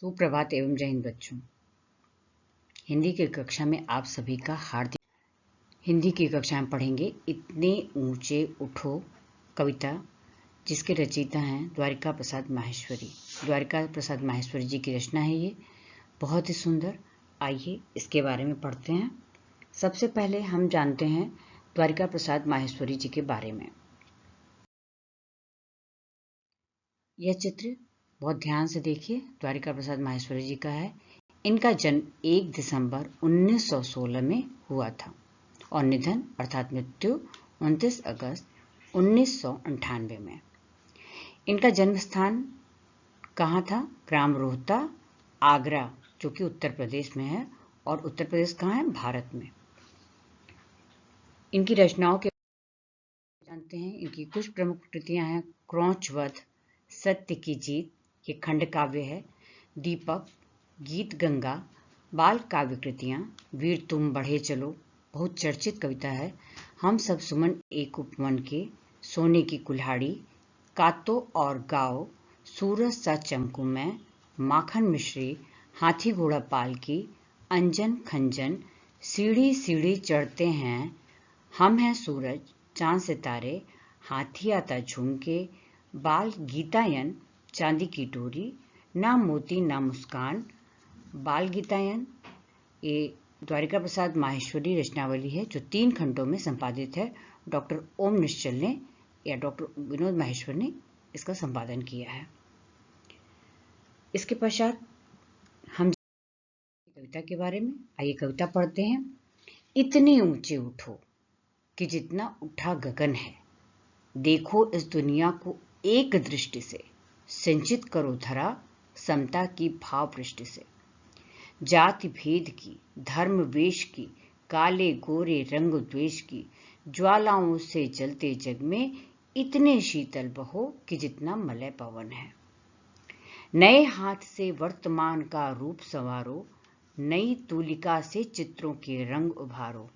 सुप्रभात एवं जय हिंद बच्चों। हिंदी की कक्षा में आप सभी का हार्दिक। हिंदी की कक्षा में पढ़ेंगे इतने ऊंचे उठो कविता, जिसके रचयिता हैं द्वारिका प्रसाद माहेश्वरी। द्वारिका प्रसाद माहेश्वरी जी की रचना है ये, बहुत ही सुंदर। आइए इसके बारे में पढ़ते हैं। सबसे पहले हम जानते हैं द्वारिका प्रसाद माहेश्वरी जी के बारे में। यह चित्र बहुत ध्यान से देखिए, द्वारिका प्रसाद माहेश्वरी जी का है। इनका जन्म 1 दिसंबर 1916 में हुआ था और निधन अर्थात मृत्यु 29 अगस्त 1998 में। इनका जन्म स्थान कहाँ था? ग्राम रोहता, आगरा, जो कि उत्तर प्रदेश में है। और उत्तर प्रदेश कहाँ है? भारत में। इनकी रचनाओं के जानते हैं। इनकी कुछ प्रमुख कृतियां हैं। क्रौंचवध, सत्य की जीत, ये खंड काव्य है। दीपक, गीत गंगा, बाल काव्य कृतियां, वीर तुम बढ़े चलो, बहुत चर्चित कविता है। हम सब सुमन एक उपवन के, सोने की कुल्हाड़ी, कातो और गाओ, सूरज सा चमकू मैं, माखन मिश्री, हाथी घोड़ा पालकी, अंजन खंजन, सीढ़ी सीढ़ी चढ़ते हैं, हम हैं सूरज चांद सितारे, हाथी आता झूम के, बाल गीतायन, चांदी की डोरी, ना मोती ना मुस्कान, बाल गीतायन। ये द्वारिका प्रसाद माहेश्वरी रचनावली है जो 3 खंडों में संपादित है। डॉक्टर ओम निश्चल ने या डॉक्टर विनोद माहेश्वर ने इसका संपादन किया है। इसके पश्चात हम कविता के बारे में। आइए कविता पढ़ते हैं। इतने ऊंचे उठो कि जितना उठा गगन है, देखो इस दुनिया को एक दृष्टि से, सिंचित करो धरा समता की भाव पृष्ठि से। जाति भेद की, धर्म वेश की, काले गोरे रंग द्वेष की, ज्वालाओं से जलते जग में इतने शीतल बहो कि जितना मलय पवन है। नए हाथ से वर्तमान का रूप संवारो, नई तूलिका से चित्रों के रंग उभारो,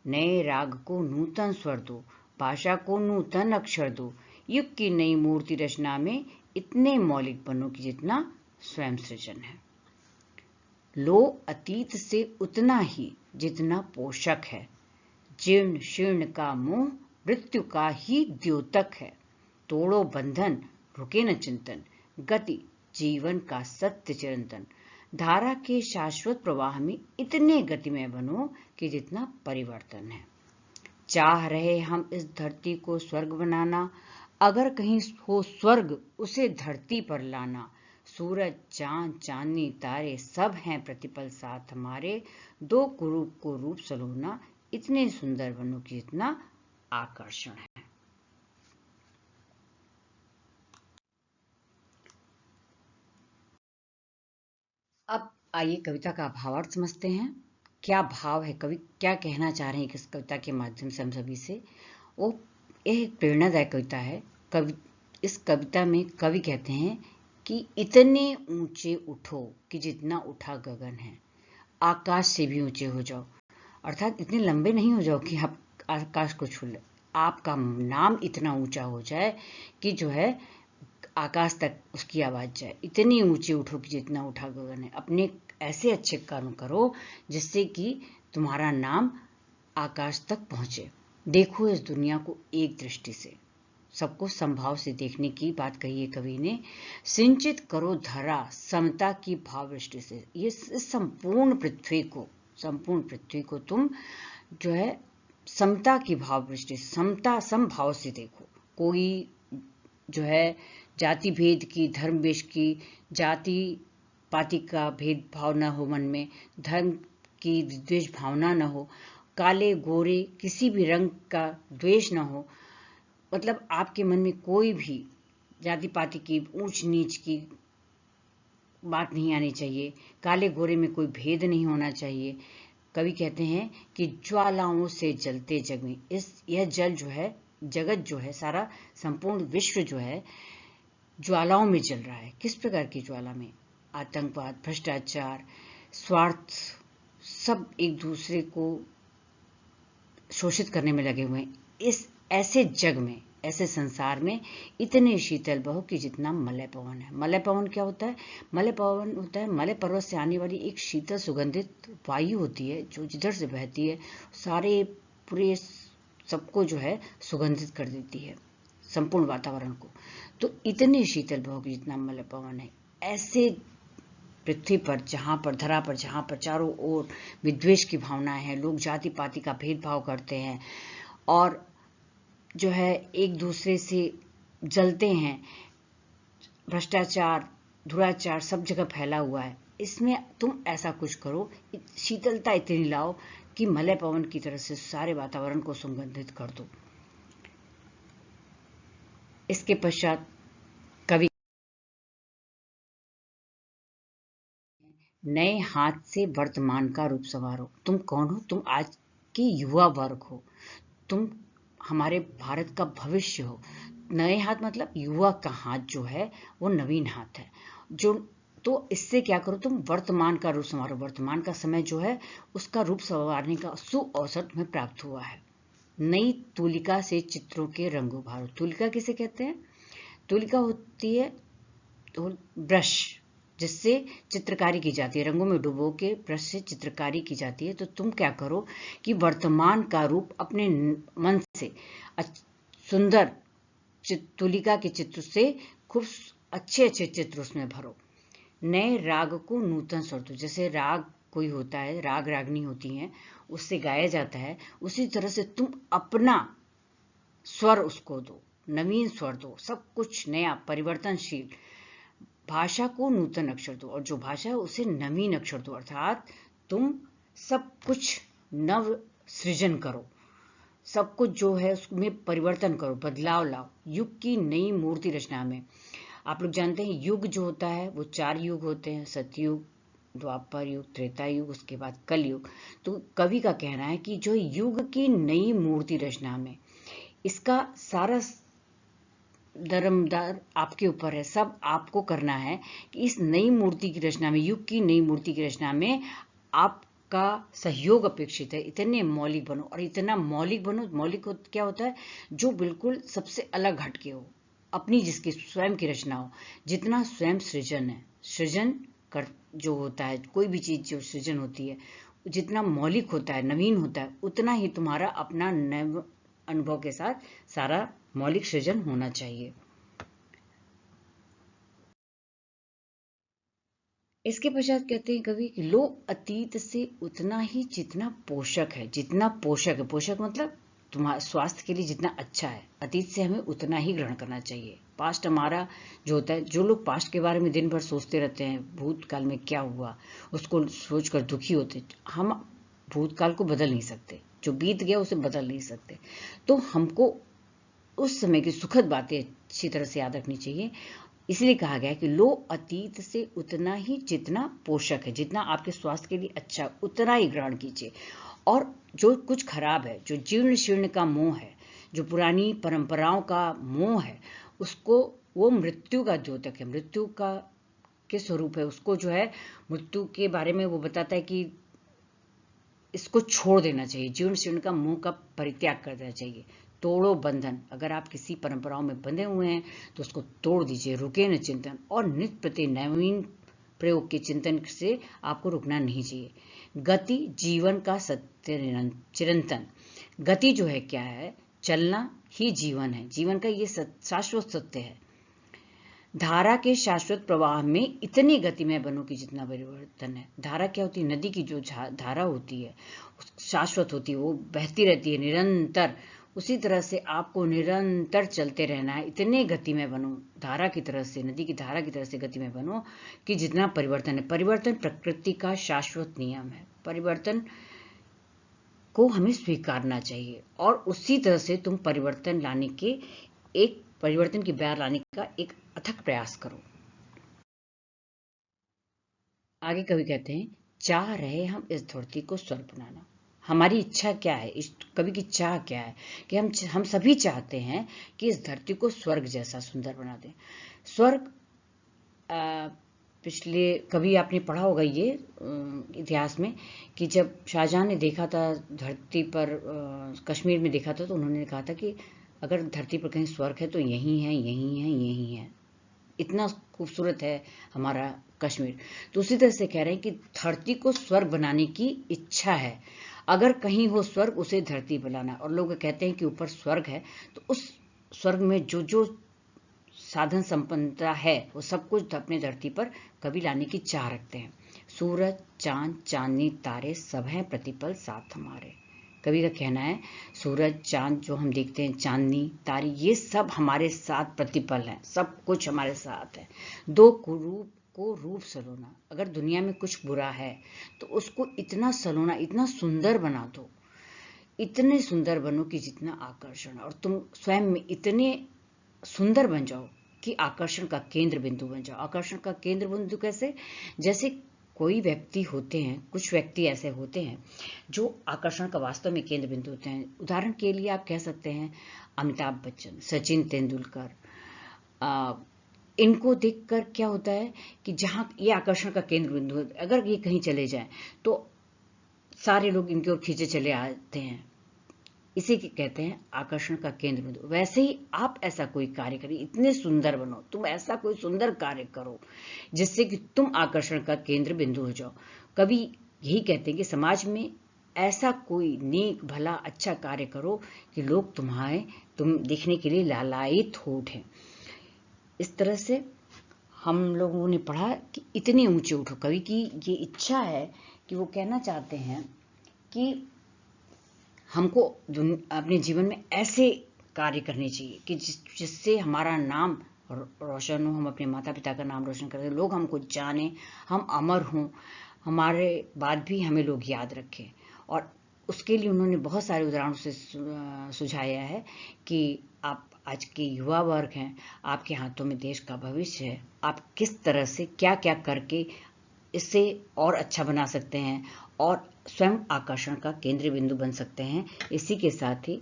नए राग को नूतन स्वर दो, भाषा को नूतन अक्षर दो, युग की नई मूर्ति रचना में इतने मौलिक बनो कि जितना स्वयं सृजन है। लो अतीत से उतना ही जितना पोषक है, जीर्ण शीर्ण का मोह मृत्यु का ही द्योतक है। तोड़ो बंधन, रुके न चिंतन, गति जीवन का सत्य चिरंतन। धारा के शाश्वत प्रवाह में इतने गतिमय बनो कि जितना परिवर्तन है। चाह रहे हम इस धरती को स्वर्ग बनाना, अगर कहीं हो स्वर्ग उसे धरती पर लाना। सूरज चांद चांदनी तारे सब हैं प्रतिपल साथ हमारे, दो कुरूप को रूप सलोना, इतने सुंदर बनो कि जितना आकर्षण है। अब आइए कविता का भावार्थ समझते हैं। क्या भाव है, कवि क्या कहना चाह रहे हैं इस कविता के माध्यम से हम सभी से। वो एक प्रेरणादायक कविता है। इस कविता में कवि कहते हैं कि इतने ऊंचे उठो कि जितना उठा गगन है, आकाश से भी ऊंचे हो जाओ। अर्थात इतने लंबे नहीं हो जाओ कि आप आकाश को छू ले, आपका नाम इतना ऊंचा हो जाए कि जो है आकाश तक उसकी आवाज जाए। इतनी ऊंचे उठो कि जितना उठा गगन है। अपने ऐसे अच्छे कर्म करो जिससे कि तुम्हारा नाम आकाश तक पहुंचे। देखो इस दुनिया को एक दृष्टि से, सबको संभाव से देखने की बात कही है कवि ने। सिंचित करो धरा समता की भाव दृष्टि से। ये संपूर्ण पृथ्वी को तुम जो है समता की भाव दृष्टि से, समता समभाव से देखो। कोई जो है जाति भेद की, धर्म वेश की, जाति पाति का भेदभाव न हो मन में, धर्म की द्वेष भावना न हो, काले गोरे किसी भी रंग का द्वेष न हो। मतलब आपके मन में कोई भी जाति पाति की, ऊंच नीच की बात नहीं आनी चाहिए। काले गोरे में कोई भेद नहीं होना चाहिए। कवि कहते हैं कि ज्वालाओं से जलते जग में, यह जल जो है, जगत जो है, सारा संपूर्ण विश्व जो है ज्वालाओं में जल रहा है। किस प्रकार की ज्वाला में? आतंकवाद, भ्रष्टाचार, स्वार्थ, सब एक दूसरे को शोषित करने में लगे हुए हैं। इस ऐसे जग में, ऐसे संसार में इतने शीतल बहो कि जितना मलय पवन है। मलय पवन क्या होता है? मलय पवन होता है मलय पर्वत से आने वाली एक शीतल सुगंधित वायु होती है जो जिधर से बहती है सारे पूरे सबको जो है सुगंधित कर देती है, संपूर्ण वातावरण को। तो इतने शीतल बहो कि जितना मलय पवन है। ऐसे पृथ्वी पर जहाँ पर धरा पर जहाँ पर चारों ओर विद्वेष की भावनाएं हैं, लोग जाति पाति का भेदभाव करते हैं और जो है एक दूसरे से जलते हैं, भ्रष्टाचार दुराचार सब जगह फैला हुआ है, इसमें तुम ऐसा कुछ करो, शीतलता इतनी लाओ कि मलय पवन की तरह से सारे वातावरण को सुगंधित कर दो। इसके पश्चात कवि नए हाथ से वर्तमान का रूप संवारो। तुम कौन हो? तुम आज के युवा वर्ग हो, तुम हमारे भारत का भविष्य हो। नए हाथ मतलब युवा का हाथ जो है वो नवीन हाथ है जो। तो इससे क्या करो, तुम वर्तमान का रूप संवारो। वर्तमान का समय जो है उसका रूप संवारने का सुअवसर तुम्हें प्राप्त हुआ है। नई तुलिका से चित्रों के रंग उभारो। तुलिका किसे कहते हैं? तुलिका होती है तो ब्रश जिससे चित्रकारी की जाती है, रंगों में डुबो के ब्रश से चित्रकारी की जाती है। तो तुम क्या करो कि वर्तमान का रूप अपने मन से सुंदर तुलिका के चित्र से खूब अच्छे अच्छे चित्र उसमें भरो। नए राग को नूतन स्वर दो। जैसे राग कोई होता है, राग रागनी होती हैं, उससे गाया जाता है, उसी तरह से तुम अपना स्वर उसको दो, नवीन स्वर दो, सब कुछ नया परिवर्तनशील। भाषा को नूतन अक्षर दो और जो भाषा है उसे नवीन अक्षर दो, अर्थात तुम सब कुछ नव सृजन करो, सब कुछ जो है उसमें परिवर्तन करो, बदलाव लाओ। युग की नई मूर्ति रचना में आप लोग जानते हैं युग जो होता है वो 4 युग होते हैं, सतयुग, द्वापर युग, त्रेता युग, उसके बाद कलयुग। तो कवि का कहना है कि जो युग की नई मूर्ति रचना में इसका सारा दरमदार आपके ऊपर है, सब आपको करना है कि इस नई मूर्ति की रचना में, युग की नई मूर्ति की रचना में आपका सहयोग अपेक्षित है। इतने मौलिक बनो और इतना मौलिक बनो। मौलिक क्या होता है? जो बिल्कुल सबसे अलग हटके हो, अपनी जिसकी स्वयं की रचना हो। जितना स्वयं सृजन है, सृजन कर जो होता है, कोई भी चीज जो सृजन होती है जितना मौलिक होता है, नवीन होता है, उतना ही तुम्हारा अपना नव अनुभव के साथ सारा मौलिक सृजन होना चाहिए। इसके पश्चात कहते हैं कवि कि लो अतीत से उतना ही जितना पोषक है। जितना पोषक है, पोषक मतलब तुम्हारे स्वास्थ्य के लिए जितना अच्छा है, अतीत से हमें उतना ही ग्रहण करना चाहिए। पास्ट हमारा जो होता है, जो लोग पास्ट के बारे में दिन भर सोचते रहते हैं, भूतकाल में क्या हुआ उसको सोचकर दुखी होते, हम भूतकाल को बदल नहीं सकते, जो बीत गया उसे बदल नहीं सकते। तो हमको उस समय की सुखद बातें अच्छी तरह से याद रखनी चाहिए। इसलिए कहा गया है कि लो अतीत से उतना ही जितना पोषक है, जितना आपके स्वास्थ्य के लिए अच्छा उतना ही ग्रहण कीजिए। और जो कुछ खराब है, जो जीर्ण शीर्ण का मोह है, जो पुरानी परंपराओं का मोह है, उसको, वो मृत्यु का द्योतक है, मृत्यु का के स्वरूप है। उसको जो है मृत्यु के बारे में वो बताता है कि इसको छोड़ देना चाहिए, जीर्ण शीर्ण का मोह का परित्याग कर देना चाहिए। तोड़ो बंधन। अगर आप किसी परंपराओं में बंधे हुए हैं तो उसको तोड़ दीजिए, रुके न चिंतन। और नित्य प्रति नवीन प्रयोग के चिंतन से आपको रुकना नहीं चाहिए। गति जीवन का सत्य चिरंतन। गति जो है क्या है? चलना ही जीवन है, जीवन का ये शाश्वत सत्य है। धारा के शाश्वत प्रवाह में इतनी गति में बनो कि जितना परिवर्तन है। धारा क्या होती है? नदी की जो धारा होती है शाश्वत होती है, वो बहती रहती है निरंतर। उसी तरह से आपको निरंतर चलते रहना है, इतने गति में बनो, धारा की तरह से, नदी की धारा की तरह से गति में बनो कि जितना परिवर्तन है। परिवर्तन प्रकृति का शाश्वत नियम है, परिवर्तन को हमें स्वीकारना चाहिए और उसी तरह से तुम परिवर्तन लाने के एक परिवर्तन की बयार लाने का एक अथक प्रयास करो। आगे कवि कहते हैं, चाह रहे हम इस धरती को स्वर्ग बनाना। हमारी इच्छा क्या है? इस कवि की चाह क्या है कि हम सभी चाहते हैं कि इस धरती को स्वर्ग जैसा सुंदर बना दें। स्वर्ग पिछले कभी आपने पढ़ा होगा ये इतिहास में कि जब शाहजहां ने देखा था धरती पर, कश्मीर में देखा था, तो उन्होंने कहा था कि अगर धरती पर कहीं स्वर्ग है तो यही है, यही है, यही है। इतना खूबसूरत है हमारा कश्मीर। तो उसी तरह से कह रहे हैं कि धरती को स्वर्ग बनाने की इच्छा है। अगर कहीं हो स्वर्ग, उसे धरती बनाना। और लोग कहते हैं कि ऊपर स्वर्ग है, तो उस स्वर्ग में जो जो साधन संपन्नता है वो सब कुछ अपने धरती पर कभी लाने की चाह रखते हैं। सूरज, चांद, चांदनी, तारे सब हैं प्रतिपल साथ हमारे। कवि का कहना है सूरज, चांद जो हम देखते हैं, चांदनी, तारे, ये सब हमारे साथ प्रतिपल हैं, सब कुछ हमारे साथ है। दो रूप को रूप सलोना। अगर दुनिया में कुछ बुरा है तो उसको इतना सलोना, इतना सुंदर बना दो, इतने सुंदर बनो कि जितना आकर्षण, और तुम स्वयं में इतने सुंदर बन जाओ कि आकर्षण का केंद्र बिंदु बन जाओ। आकर्षण का केंद्र बिंदु कैसे? जैसे कोई व्यक्ति होते हैं, कुछ व्यक्ति ऐसे होते हैं जो आकर्षण का वास्तव में केंद्र बिंदु होते हैं। उदाहरण के लिए आप कह सकते हैं अमिताभ बच्चन, सचिन तेंदुलकर। इनको देखकर क्या होता है कि जहां ये आकर्षण का केंद्र बिंदु है, अगर ये कहीं चले जाएं तो सारे लोग इनकी ओर खींचे चले आते हैं। इसे कहते हैं आकर्षण का केंद्र बिंदु। वैसे ही आप ऐसा कोई कार्य करिए, इतने सुंदर बनो, तुम ऐसा कोई सुंदर कार्य करो जिससे कि तुम आकर्षण का केंद्र बिंदु हो जाओ। कभी यही कहते हैं कि समाज में ऐसा कोई नेक, भला, अच्छा कार्य करो कि लोग तुम देखने के लिए लालायित हो उठें। इस तरह से हम लोगों ने पढ़ा कि इतने ऊंचे उठो। कवि की ये इच्छा है कि वो कहना चाहते हैं कि हमको अपने जीवन में ऐसे कार्य करने चाहिए कि जिससे हमारा नाम रोशन हो, हम अपने माता पिता का नाम रोशन करें, लोग हमको जाने, हम अमर हों, हमारे बाद भी हमें लोग याद रखें। और उसके लिए उन्होंने बहुत सारे उदाहरणों से सुझाया है कि आप आज के युवा वर्ग हैं, आपके हाथों में देश का भविष्य है, आप किस तरह से क्या क्या करके इससे और अच्छा बना सकते हैं और स्वयं आकर्षण का केंद्र बिंदु बन सकते हैं। इसी के साथ ही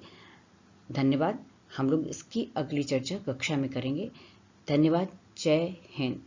धन्यवाद। हम लोग इसकी अगली चर्चा कक्षा में करेंगे। धन्यवाद। जय हिंद।